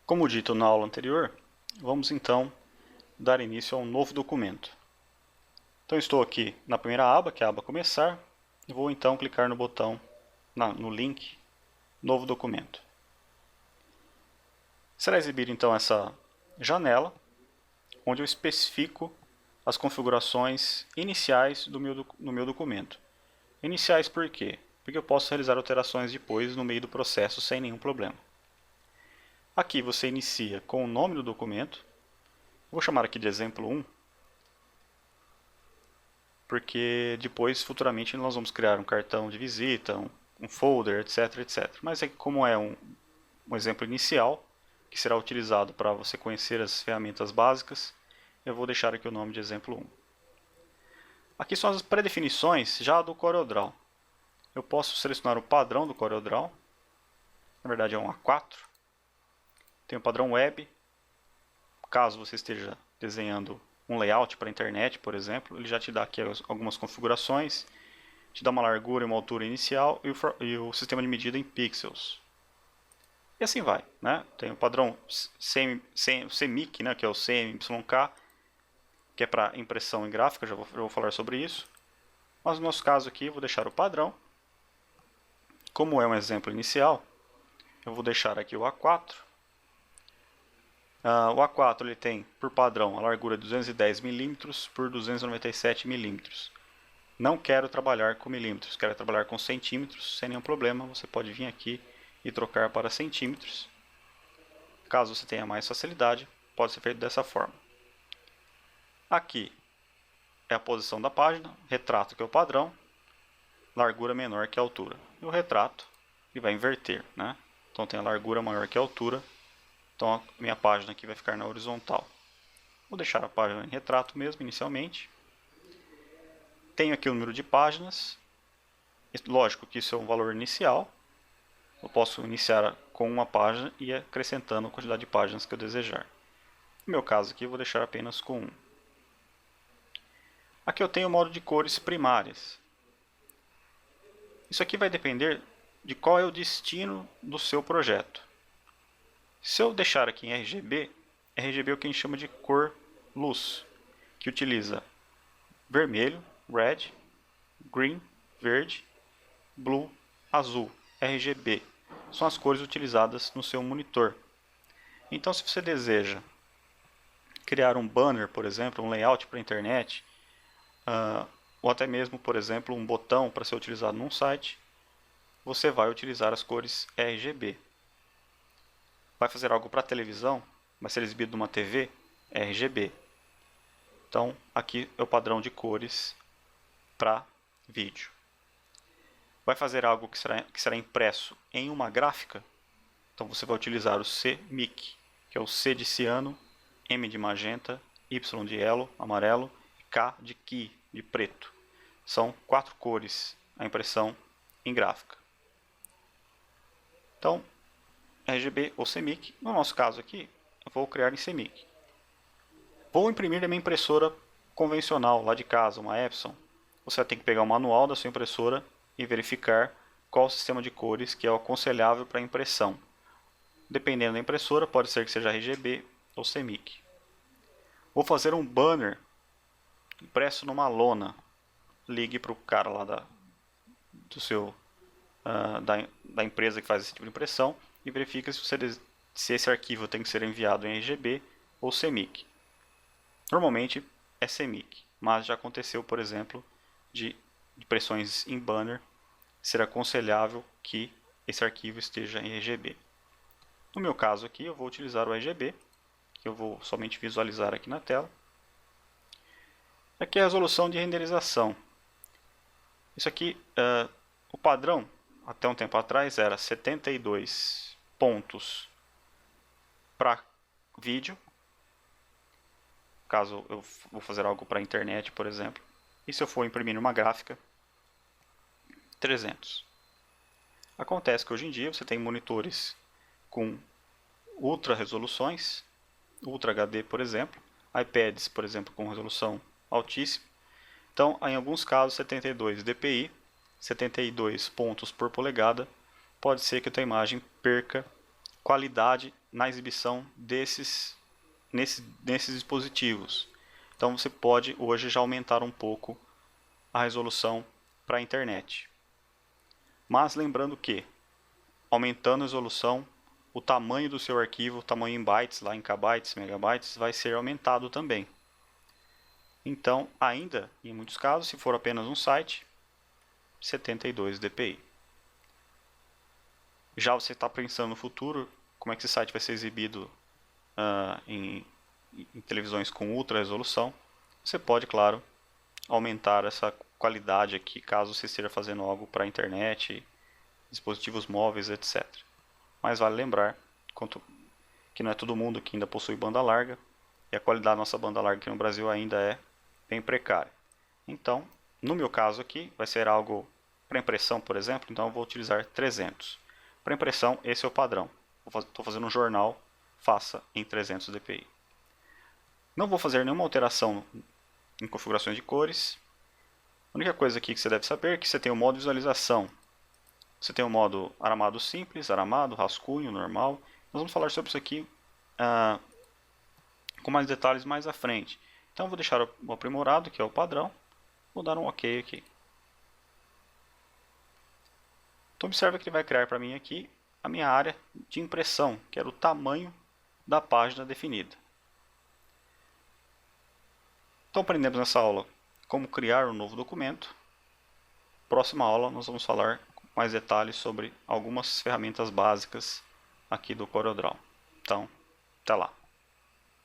Como dito na aula anterior, vamos então dar início a um novo documento. Então estou aqui na primeira aba, que é a aba Começar, e vou então clicar no botão, no link Novo Documento. Será exibida então essa janela, onde eu especifico as configurações iniciais no meu documento. Iniciais por quê? Porque eu posso realizar alterações depois no meio do processo sem nenhum problema. Aqui você inicia com o nome do documento. Vou chamar aqui de exemplo 1, porque depois, futuramente, nós vamos criar um cartão de visita, um folder, etc, etc. Mas aqui, como é um exemplo inicial, que será utilizado para você conhecer as ferramentas básicas, eu vou deixar aqui o nome de exemplo 1. Aqui são as predefinições já do CorelDRAW. Eu posso selecionar o padrão do CorelDRAW, na verdade é um A4. Tem o padrão web, caso você esteja desenhando um layout para a internet, por exemplo, ele já te dá aqui algumas configurações, te dá uma largura e uma altura inicial e o sistema de medida em pixels. E assim vai, né? Tem o padrão CMYK, né, que é o CMYK, que é para impressão em gráfica, já vou falar sobre isso. Mas no nosso caso aqui, eu vou deixar o padrão. Como é um exemplo inicial, eu vou deixar aqui o A4. O A4 ele tem por padrão a largura de 210 mm por 297 mm. Não quero trabalhar com milímetros, quero trabalhar com centímetros, sem nenhum problema. Você pode vir aqui e trocar para centímetros. Caso você tenha mais facilidade, pode ser feito dessa forma. Aqui é a posição da página, retrato que é o padrão, largura menor que a altura. E o retrato ele vai inverter, né? Então tem a largura maior que a altura. Então a minha página aqui vai ficar na horizontal. Vou deixar a página em retrato mesmo, inicialmente. Tenho aqui o número de páginas. Lógico que isso é um valor inicial. Eu posso iniciar com uma página e ir acrescentando a quantidade de páginas que eu desejar. No meu caso aqui, eu vou deixar apenas com 1. Aqui eu tenho o modo de cores primárias. Isso aqui vai depender de qual é o destino do seu projeto. Se eu deixar aqui em RGB, RGB é o que a gente chama de cor luz, que utiliza vermelho, red, green, verde, blue, azul, RGB. São as cores utilizadas no seu monitor. Então, se você deseja criar um banner, por exemplo, um layout para a internet, ou até mesmo, por exemplo, um botão para ser utilizado num site, você vai utilizar as cores RGB. Vai fazer algo para televisão, vai ser exibido numa TV, RGB. Então, aqui é o padrão de cores para vídeo. Vai fazer algo que será impresso em uma gráfica, então você vai utilizar o CMYK, que é o C de ciano, M de magenta, Y de yellow, amarelo, e K de key, de preto. São 4 cores a impressão em gráfica. Então, RGB ou CMYK. No nosso caso aqui, eu vou criar em CMYK. Vou imprimir na minha impressora convencional, lá de casa, uma Epson. Você vai ter que pegar o manual da sua impressora e verificar qual o sistema de cores que é o aconselhável para impressão. Dependendo da impressora, pode ser que seja RGB ou CMYK. Vou fazer um banner impresso numa lona. Ligue para o cara lá da empresa que faz esse tipo de impressão e verifica se esse arquivo tem que ser enviado em RGB ou CMYK. Normalmente é CMYK, mas já aconteceu, por exemplo, de impressões em banner ser aconselhável que esse arquivo esteja em RGB. No meu caso aqui, eu vou utilizar o RGB, que eu vou somente visualizar aqui na tela. Aqui é a resolução de renderização. Isso aqui, o padrão, até um tempo atrás, era 72 pontos para vídeo, caso eu vou fazer algo para a internet, por exemplo. E se eu for imprimir uma gráfica, 300. Acontece que hoje em dia você tem monitores com ultra resoluções, Ultra HD, por exemplo, iPads, por exemplo, com resolução altíssima. Então, em alguns casos, 72 dpi, 72 pontos por polegada, pode ser que a tua imagem perca qualidade na exibição nesses dispositivos. Então você pode hoje já aumentar um pouco a resolução para a internet. Mas lembrando que, aumentando a resolução, o tamanho do seu arquivo, o tamanho em bytes, lá em kbytes, megabytes, vai ser aumentado também. Então, ainda, em muitos casos, se for apenas um site, 72 dpi. Já você está pensando no futuro, como é que esse site vai ser exibido em televisões com ultra resolução, você pode, claro, aumentar essa qualidade aqui, caso você esteja fazendo algo para a internet, dispositivos móveis, etc. Mas vale lembrar que não é todo mundo que ainda possui banda larga, e a qualidade da nossa banda larga aqui no Brasil ainda é bem precária. Então, no meu caso aqui, vai ser algo para impressão, por exemplo, então eu vou utilizar 300. Para impressão, esse é o padrão. Estou fazendo um jornal, faça em 300 dpi. Não vou fazer nenhuma alteração em configurações de cores. A única coisa aqui que você deve saber é que você tem o modo visualização. Você tem o modo aramado simples, aramado, rascunho, normal. Nós vamos falar sobre isso aqui com mais detalhes mais à frente. Então eu vou deixar o aprimorado, que é o padrão. Vou dar um OK aqui. Então observe que ele vai criar para mim aqui a minha área de impressão, que era o tamanho da página definida. Então aprendemos nessa aula como criar um novo documento. Próxima aula nós vamos falar com mais detalhes sobre algumas ferramentas básicas aqui do CorelDRAW. Então, até lá!